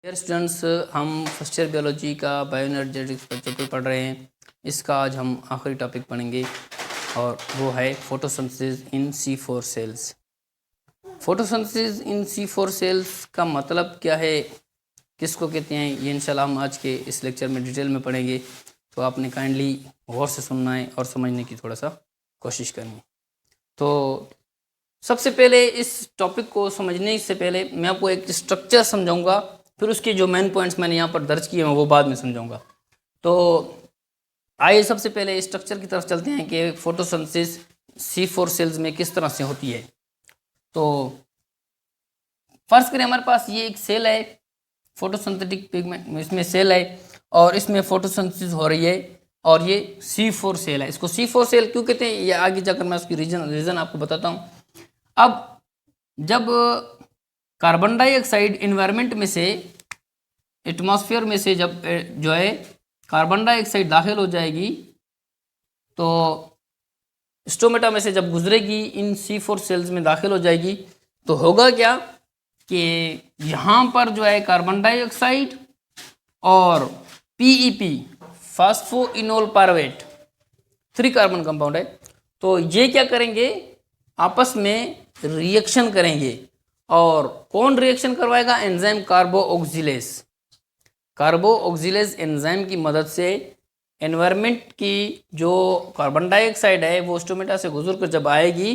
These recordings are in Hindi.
डियर स्टूडेंट्स, हम फर्स्ट ईयर बायोलॉजी का बायोएनर्जेटिक्स का चैप्टर पढ़ रहे हैं। इसका आज हम आखिरी टॉपिक पढ़ेंगे और वो है photosynthesis in C4 cells. Photosynthesis in C4 cells का मतलब क्या है, किसको कहते हैं, ये इंशाल्लाह हम आज के इस लेक्चर में डिटेल में पढ़ेंगे। तो आपने काइंडली गौर से सुनना है और समझने की थोड़ा सा कोशिश करनी है। तो सबसे पहले इस टॉपिक को समझने से पहले मैं आपको एक स्ट्रक्चर समझाऊंगा, फिर उसके जो मेन पॉइंट्स मैंने यहाँ पर दर्ज किए हैं वो बाद में समझाऊंगा। तो आइए सबसे पहले स्ट्रक्चर की तरफ चलते हैं कि फोटोसिंथेसिस C4 सेल्स में किस तरह से होती है। तो फर्स्ट करें, हमारे पास ये एक सेल है, फोटोसिंथेटिक पिगमेंट, इसमें सेल है और इसमें फोटोसिंथेसिस हो रही है और ये C4 सेल है। इसको C4 सेल क्यों कहते हैं ये आगे जाकर मैं उसकी रीज़न आपको बताता हूँ। अब जब कार्बन डाइऑक्साइड इन्वायरमेंट में से, एटमॉस्फेयर में से जब जो है कार्बन डाइऑक्साइड दाखिल हो जाएगी तो स्टोमेटा में से जब गुजरेगी इन C4 सेल्स में दाखिल हो जाएगी तो होगा क्या कि यहाँ पर जो है कार्बन डाइऑक्साइड और PEP, phosphoenol pyruvate, 3 carbon compound है। तो ये क्या करेंगे, आपस में रिएक्शन करेंगे। और कौन रिएक्शन करवाएगा? एंजाइम कार्बोऑक्सिलेज। कार्बोऑक्सिलेज एंजाइम की मदद से एनवायरनमेंट की जो कार्बन डाइऑक्साइड है वो स्टोमेटा से गुजर कर जब आएगी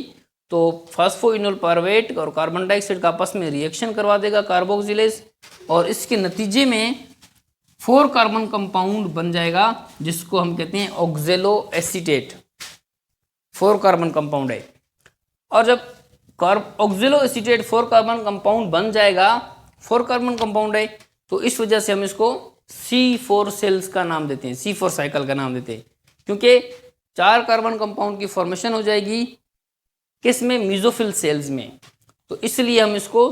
तो फास्फोइनोल पायरुवेट और कार्बन डाइऑक्साइड का आपस में रिएक्शन करवा देगा कार्बोऑक्सिलेज, और इसके नतीजे में 4 कार्बन कंपाउंड बन जाएगा जिसको हम कहते हैं ऑक्जेलो एसीटेट। 4 कार्बन कंपाउंड है और जब ऑक्जेलो एसीटेट 4 कार्बन कंपाउंड बन जाएगा, 4 कार्बन कंपाउंड है, तो इस वजह से हम इसको C4 सेल्स का नाम देते हैं, C4 साइकिल का नाम देते हैं, क्योंकि 4 कार्बन कंपाउंड की फॉर्मेशन हो जाएगी किस में? मीजोफिल सेल्स में। तो इसलिए हम इसको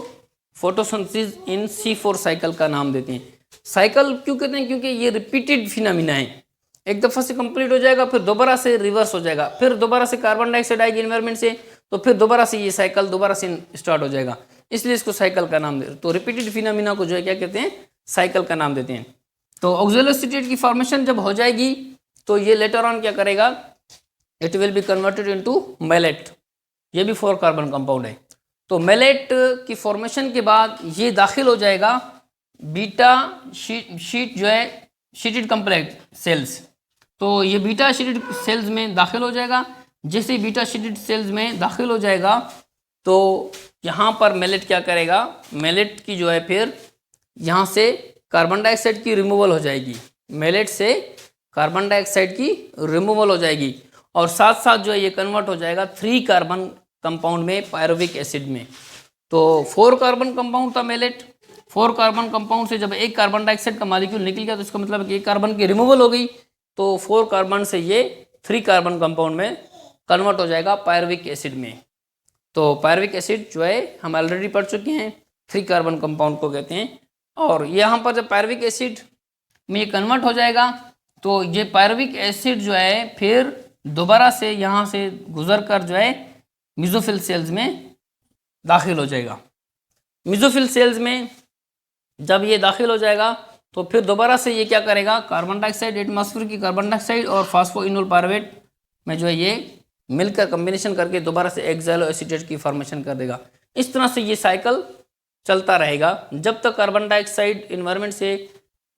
फोटोसिंथेसिस इन C4 साइकिल का नाम देते हैं। साइकिल क्यों कहते हैं? क्योंकि ये रिपीटेड फिनोमिना है, एक दफ़ा से कंप्लीट हो जाएगा फिर दोबारा से रिवर्स हो जाएगा, फिर दोबारा से कार्बन डाइऑक्साइड आएगी एनवायरनमेंट से तो फिर दोबारा से ये साइकिल दोबारा से स्टार्ट हो जाएगा, इसलिए इसको साइकिल का नाम दे। तो रिपीटेड फिनोमिना को जो है क्या कहते हैं? साइकिल का नाम देते हैं। तो ऑक्जेलो एसीटेट की फॉर्मेशन जब हो जाएगी तो ये लेटर ऑन क्या करेगा? It will be converted into malate. ये भी 4 कार्बन कंपाउंड है। तो मेलेट की फॉर्मेशन के बाद ये दाखिल हो जाएगा बीटा शीट जो है शीटेड कॉम्प्लेक्स सेल्स। तो ये बीटा शीटेड सेल्स में दाखिल हो जाएगा। जैसे बीटा शीटेड सेल्स में दाखिल हो जाएगा तो यहाँ पर मेलेट क्या करेगा? मेलेट की जो है फिर यहाँ से कार्बन डाइऑक्साइड की रिमूवल हो जाएगी, मेलेट से कार्बन डाइऑक्साइड की रिमूवल हो जाएगी और साथ साथ जो है ये कन्वर्ट हो जाएगा 3 कार्बन कंपाउंड में, पायरुविक एसिड में। तो 4 कार्बन कंपाउंड था मेलेट, 4 कार्बन कंपाउंड से जब एक कार्बन डाइऑक्साइड का मॉलिक्यूल निकल गया तो इसका मतलब है कि एक कार्बन की रिमूवल हो गई, तो 4 कार्बन से ये 3 कार्बन कंपाउंड में कन्वर्ट हो जाएगा पायरुविक एसिड में। तो पायरुविक एसिड जो है हम ऑलरेडी पढ़ चुके हैं, 3 कार्बन कंपाउंड को कहते हैं। और यहाँ पर जब पायरुविक एसिड में ये कन्वर्ट हो जाएगा तो ये पायरुविक एसिड जो है फिर दोबारा से यहाँ से गुजर कर जो है मीजोफिल सेल्स में दाखिल हो जाएगा। मीजोफिल सेल्स में जब ये दाखिल हो जाएगा तो फिर दोबारा से ये क्या करेगा? कार्बन डाइऑक्साइड, एटमॉस्फेयर की कार्बन डाइऑक्साइड और फास्फोइनोल पायरुवेट में जो है ये मिलकर कम्बिनेशन करके दोबारा से ऑक्जेलो एसीटेट की फॉर्मेशन कर देगा। इस तरह से ये साइकिल चलता रहेगा जब तक कार्बन डाइऑक्साइड इन्वायरमेंट से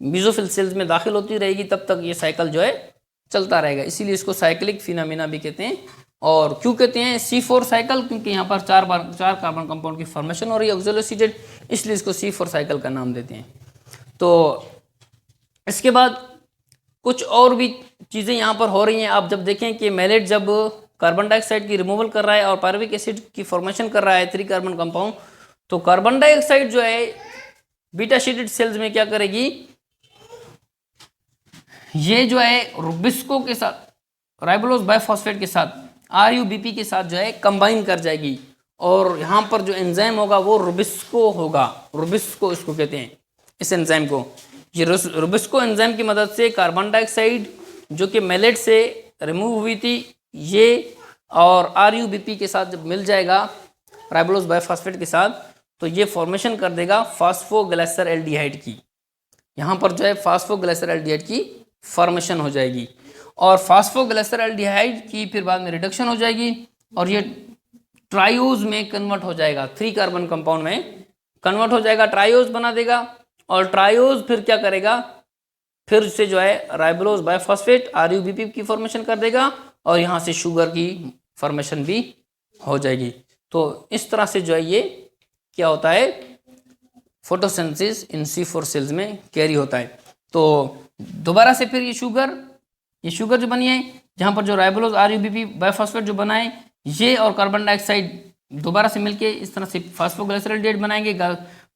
मीजोफिल सेल्स में दाखिल होती रहेगी, तब तक ये साइकिल जो है चलता रहेगा। इसीलिए इसको साइक्लिक फिनोमिना भी कहते हैं। और क्यों कहते हैं C4 साइकिल? क्योंकि यहाँ पर 4 कार्बन कंपाउंड की फॉर्मेशन हो रही है ऑक्जेलो एसीटेट, इसलिए इसको C4 साइकिल का नाम देते हैं। तो इसके बाद कुछ और भी चीज़ें यहाँ पर हो रही हैं। आप जब देखें कि मेलेट जब कार्बन डाइऑक्साइड की रिमूवल कर रहा है और पायरुविक एसिड की फॉर्मेशन कर रहा है 3 कार्बन कंपाउंड, तो कार्बन डाइऑक्साइड जो है बीटा शीटेड सेल्स में क्या करेगी? ये जो है रुबिस्को के साथ, राइबोलोज बाइफॉस्फेट के साथ, RUBP के साथ जो है कंबाइन कर जाएगी और यहाँ पर जो एंजाइम होगा वो रुबिस्को होगा। रुबिस्को इसको कहते हैं, इस एंजाइम को। ये रुबिस्को एंजाइम की मदद से कार्बन डाइऑक्साइड जो कि मेलेट से रिमूव हुई थी ये और RUBP के साथ जब मिल जाएगा राइबोलोज बाइफॉस्फेट के साथ तो ये फॉर्मेशन कर देगा फास्फोग्लाइसर एल्डिहाइड की। यहाँ पर जो है फास्फोग्लिसरॉल्डिहाइड की फॉर्मेशन हो जाएगी और फास्फोग्लिसरॉल्डिहाइड की फिर बाद में रिडक्शन हो जाएगी और ये ट्रायोज में कन्वर्ट हो जाएगा, 3 कार्बन कंपाउंड में कन्वर्ट हो जाएगा, ट्रायोज बना देगा और ट्रायोज फिर क्या करेगा, फिर से जो है राइबोलोज बाइफॉस्फेट RUBP की फॉर्मेशन कर देगा और यहाँ से शुगर की फॉर्मेशन भी हो जाएगी। तो इस तरह से जो है ये क्या होता है, फोटोसिंथेसिस इन C4 सेल्स में कैरी होता है। तो दोबारा से फिर ये शुगर जो बनी है, जहाँ पर जो राइबोलोज RUBP बाइफॉस्फेट जो बना है, ये और कार्बन डाइऑक्साइड दोबारा से मिलके इस तरह से फास्फोग्लिसरॉल्डिहाइड बनाएंगे।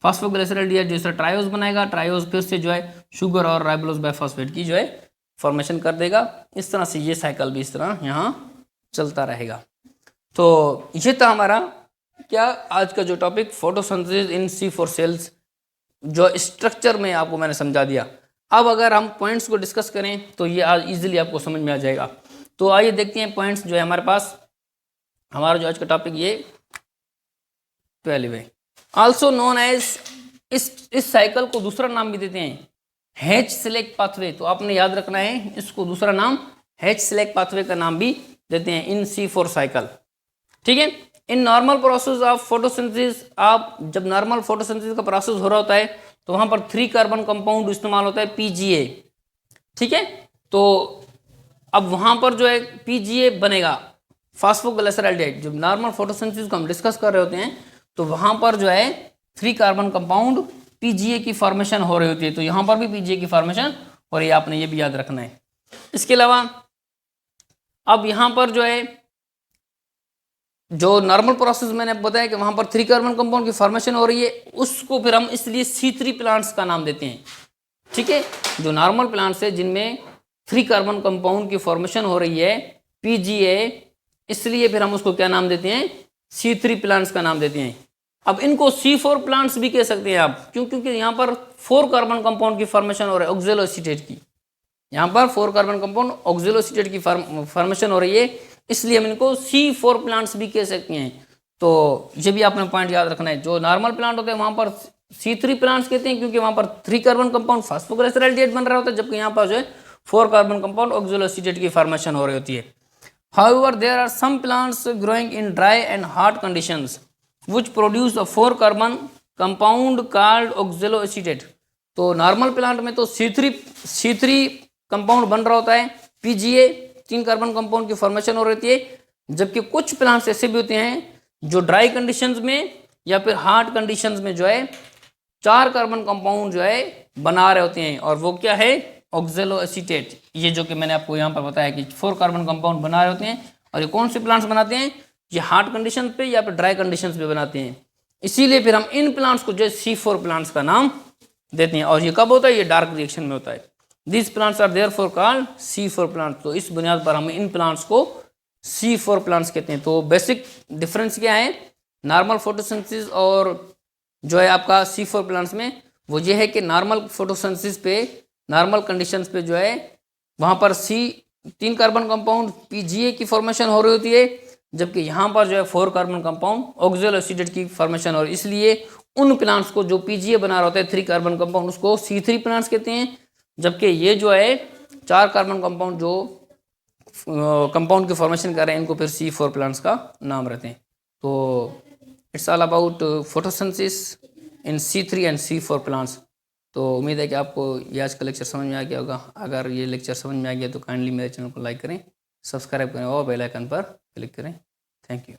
फास्फोग्लिसरॉल्डिहाइड जो इस तरह ट्रायोज बनाएगा, ट्रायोज फिर से जो है शुगर और राइबोलोज बाइफॉस्फेट की जो है फॉर्मेशन कर देगा। इस तरह से ये साइकिल भी इस तरह यहाँ चलता रहेगा। तो ये था हमारा क्या आज का जो topic, photosynthesis in C4 cells, जो स्ट्रक्चर में आपको मैंने समझा दिया। अब अगर हम पॉइंट्स को डिस्कस करें तो ये आज इजीली आपको समझ में आ जाएगा। तो आइए देखते हैं पॉइंट्स जो है हमारे पास। हमारा जो आज का टॉपिक ये 12 है, आल्सो नोन एज, इस साइकिल को दूसरा नाम भी देते हैं हैच स्लेक पाथवे। तो आपने याद रखना है, इसको दूसरा नाम हैच स्लेक पाथवे का नाम भी देते हैं इन C4 साइकिल। ठीक है। In normal process of photosynthesis, आप जब नॉर्मल फोटोसिंथेसिस का प्रोसेस हो रहा होता है तो वहां पर 3 कार्बन कंपाउंड इस्तेमाल होता है PGA। ठीक है। तो अब वहां पर जो है PGA बनेगा, फास्फोग्लिसरॉल्डिहाइड। जब नॉर्मल फोटोसिंथेसिस को हम डिस्कस कर रहे होते हैं तो वहां पर जो है 3 कार्बन कंपाउंड PGA की फॉर्मेशन हो रही होती है। तो यहां पर भी PGA की फॉर्मेशन हो रही है, आपने ये भी याद रखना है। इसके अलावा अब यहां पर जो है जो नॉर्मल प्रोसेस मैंने बताया कि वहां पर 3 कार्बन कंपाउंड की फॉर्मेशन हो रही है, उसको फिर हम इसलिए C3 प्लांट्स का नाम देते हैं। ठीक है। जो नॉर्मल प्लांट्स है जिनमें 3 कार्बन कंपाउंड की फॉर्मेशन हो रही है PGA, इसलिए फिर हम उसको क्या नाम देते हैं, C3 प्लांट्स का नाम देते हैं। अब इनको C4 प्लांट्स भी कह सकते हैं आप, क्यों, क्योंकि यहाँ पर 4 कार्बन कंपाउंड की फॉर्मेशन हो रही है ऑक्सैलोएसीटेट की। यहाँ पर 4 कार्बन कंपाउंड ऑक्सैलोएसीटेट की फॉर्मेशन हो रही है, इसलिए हम इनको C4 प्लांट्स भी कह सकते हैं। तो ये भी आपने पॉइंट याद रखना है। जो नॉर्मल प्लांट होते हैं वहां पर C3 प्लांट्स कहते हैं, क्योंकि वहां पर 3 कार्बन कंपाउंड फास्फोग्लिसरॉल्डिहाइड बन रहा होता है, जबकि यहाँ पर जो है 4 कार्बन कंपाउंड ऑक्सैलोएसीटेट की फॉर्मेशन हो रही होती है। However, there are some plants growing in dry and hot conditions which produce a 4 carbon compound called oxaloacetate। तो नॉर्मल प्लांट में तो C3 कंपाउंड बन रहा होता है, PGA 3 कार्बन कंपाउंड की फॉर्मेशन हो रही है, जबकि कुछ प्लांट्स ऐसे भी होते हैं जो ड्राई कंडीशंस में या फिर हार्ड कंडीशंस में जो है 4 कार्बन कंपाउंड जो है बना रहे होते हैं, और वो क्या है, ऑक्सैलोएसीटेट। ये जो कि मैंने आपको यहाँ पर बताया कि 4 कार्बन कंपाउंड बना रहे होते हैं, और ये कौन से प्लांट्स बनाते हैं, ये हार्ड कंडीशन पे या फिर ड्राई कंडीशंस पे बनाते हैं। इसीलिए फिर हम इन प्लांट्स को जो C4 प्लांट्स का नाम देते हैं। और ये कब होता है, ये डार्क रिएक्शन में होता है। This plants are therefore called C4 plants. तो इस बुनियाद पर हम इन प्लांट्स को C4 प्लांट्स कहते हैं। तो बेसिक डिफरेंस क्या है नॉर्मल फोटोसिंथेसिस और जो है आपका C4 प्लांट्स में, वो ये है कि नॉर्मल फोटोसिंथेसिस पे, नॉर्मल कंडीशंस पे जो है वहाँ पर 3 कार्बन कंपाउंड PGA की फॉर्मेशन हो रही होती है, जबकि यहाँ पर जो है 4 कार्बन कंपाउंड ऑक्सैलोएसीटेट की फॉर्मेशन हो रही है। इसलिए उन प्लांट्स को जो PGA बना रहा होता है 3 कार्बन कंपाउंड, उसको C3 प्लांट्स कहते हैं, जबकि ये जो है 4 कार्बन कंपाउंड जो कंपाउंड की फॉर्मेशन कर रहे हैं, इनको फिर C4 प्लांट्स का नाम रहते हैं। तो it's all about photosynthesis in C3 and C4 plants. तो उम्मीद है कि आपको ये आज का लेक्चर समझ में आ गया होगा। अगर ये लेक्चर समझ में आ गया तो काइंडली मेरे चैनल को लाइक करें, सब्सक्राइब करें और बेल आइकन पर क्लिक करें। Thank you.